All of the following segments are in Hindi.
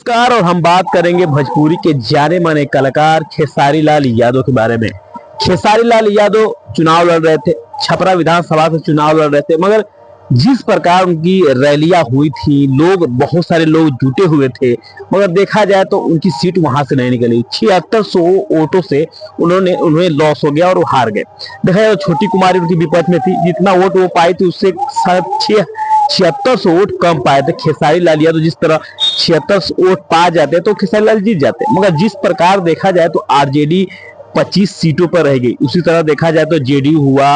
नमस्कार। और हम बात करेंगे भोजपुरी के जाने माने कलाकार खेसारी लाल यादव के बारे में। खेसारी लाल यादव चुनाव लड़ रहे थे, छपरा विधानसभा से चुनाव लड़ रहे थे, मगर जिस प्रकार उनकी रैलियां हुई थी, लोग बहुत सारे लोग जुटे हुए थे, मगर देखा जाए तो उनकी सीट वहां से नहीं निकली। 7600 वोटों से उन्हें लॉस हो गया और वो हार गए। देखा जाए छोटी कुमारी उनकी विपक्ष में थी, जितना वोट वो पाई थी उससे 7600 वोट कम पाए थे। खेसारी लाल यादव जिस तरह 76 वोट पा जाते तो खेसारी लाल जीत जाते, मगर जिस प्रकार देखा जाए तो आरजेडी 25 सीटों पर रह गई। उसी तरह देखा जाए तो जेडीयू हुआ,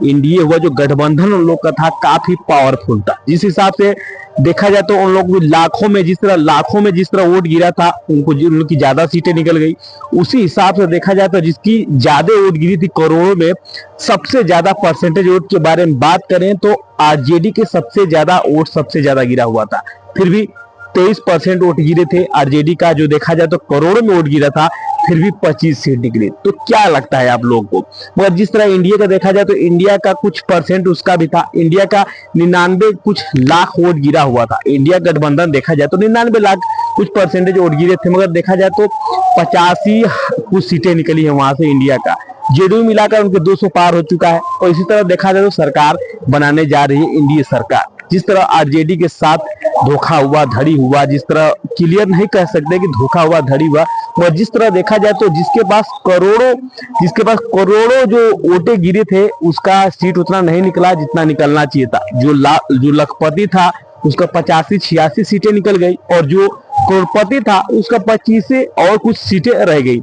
एनडीए हुआ, जो गठबंधन उन लोग का था काफी पावरफुल था। जिस हिसाब से देखा जाए तो उन लोग लाखों में जिस तरह वोट गिरा था, उनकी ज्यादा सीटें निकल गई। उसी हिसाब से देखा जाए तो जिसकी ज्यादा वोट गिरी थी करोड़ों में, सबसे ज्यादा परसेंटेज वोट के बारे में बात करें तो आरजेडी के सबसे ज्यादा गिरा हुआ था। फिर भी 23% वोट गिरे थे आरजेडी का, जो देखा जाए तो करोड़ों में वोट गिरा था, फिर भी 25 सीट निकली। तो क्या लगता है आप लोगों को? मगर जिस तरह इंडिया का देखा जाए तो इंडिया का कुछ परसेंट उसका भी था। इंडिया का 99 कुछ लाख वोट गिरा हुआ था। इंडिया गठबंधन देखा जाए तो 99 लाख कुछ परसेंटेज वोट गिरे थे, मगर देखा जाए तो 85 कुछ सीटें निकली है वहां से इंडिया का। जेडीयू मिलाकर उनके 200 पार हो चुका है। और इसी तरह देखा जाए तो सरकार बनाने जा रही है एनडीए सरकार। जिस तरह आरजेडी के साथ धोखा हुआ, धड़ी हुआ, जिस तरह क्लियर नहीं कह सकते कि धोखा हुआ, धड़ी हुआ, और जिस तरह देखा जाए तो जिसके पास करोड़ों जो वोटे गिरे थे, उसका सीट उतना नहीं निकला जितना निकलना चाहिए था। जो लखपति था उसका 85-86 सीटें निकल गई, और जो करोड़पति था उसका 25 और कुछ सीटें रह गई।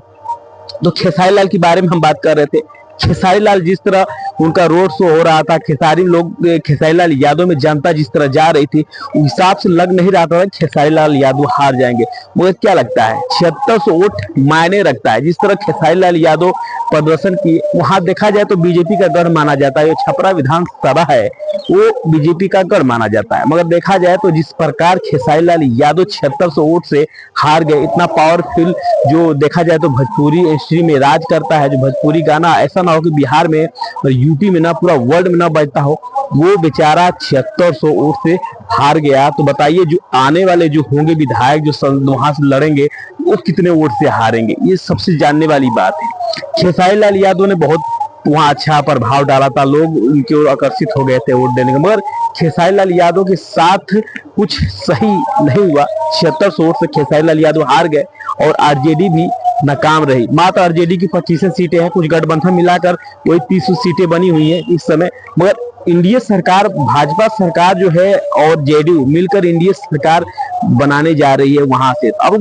तो खेसारी लाल के बारे में हम बात कर रहे थे। खेसारी लाल जिस तरह उनका रोड शो हो रहा था, खेसारी लाल यादव में जनता जिस तरह जा रही थी, उस हिसाब से लग नहीं रहा था खेसारी लाल यादव हार जाएंगे। मुझे क्या लगता है 7600 वोट मायने रखता है। जिस तरह खेसारी लाल यादव प्रदर्शन किए, वहां देखा जाए तो बीजेपी का गढ़ माना जाता है। जो छपरा विधानसभा है वो बीजेपी का गढ़ माना जाता है, मगर देखा जाए तो जिस प्रकार खेसारी लाल यादव 7600 वोट से हार गए, इतना पावरफुल जो देखा जाए तो भोजपुरी इंडस्ट्री में राज करता है, जो भोजपुरी गाना ऐसा ना हो कि बिहार में और यूपी में ना पूरा वर्ल्ड में ना बजता हो, वो बेचारा 7600 वोट से हार गया। तो बताइए जो आने वाले जो होंगे विधायक जो वहां से लड़ेंगे, वो कितने वोट से हारेंगे? ये सबसे जानने वाली बात है। खेसारी लाल यादव ने बहुत वहां अच्छा प्रभाव डाला था, लोग उनकी ओर आकर्षित हो गए थे वोट देने के, मगर खेसारी लाल यादव के साथ कुछ सही नहीं हुआ। 7600 वोट से खेसारी लाल यादव हार गए और आरजेडी भी नाकाम रही। मात्र आरजेडी की 25 सीटें हैं, कुछ गठबंधन मिलाकर वही 30 सीटें बनी हुई हैं इस समय। मगर इंडिया सरकार, भाजपा सरकार जो है और जेडीयू मिलकर इंडिया सरकार बनाने जा रही है वहां से। अब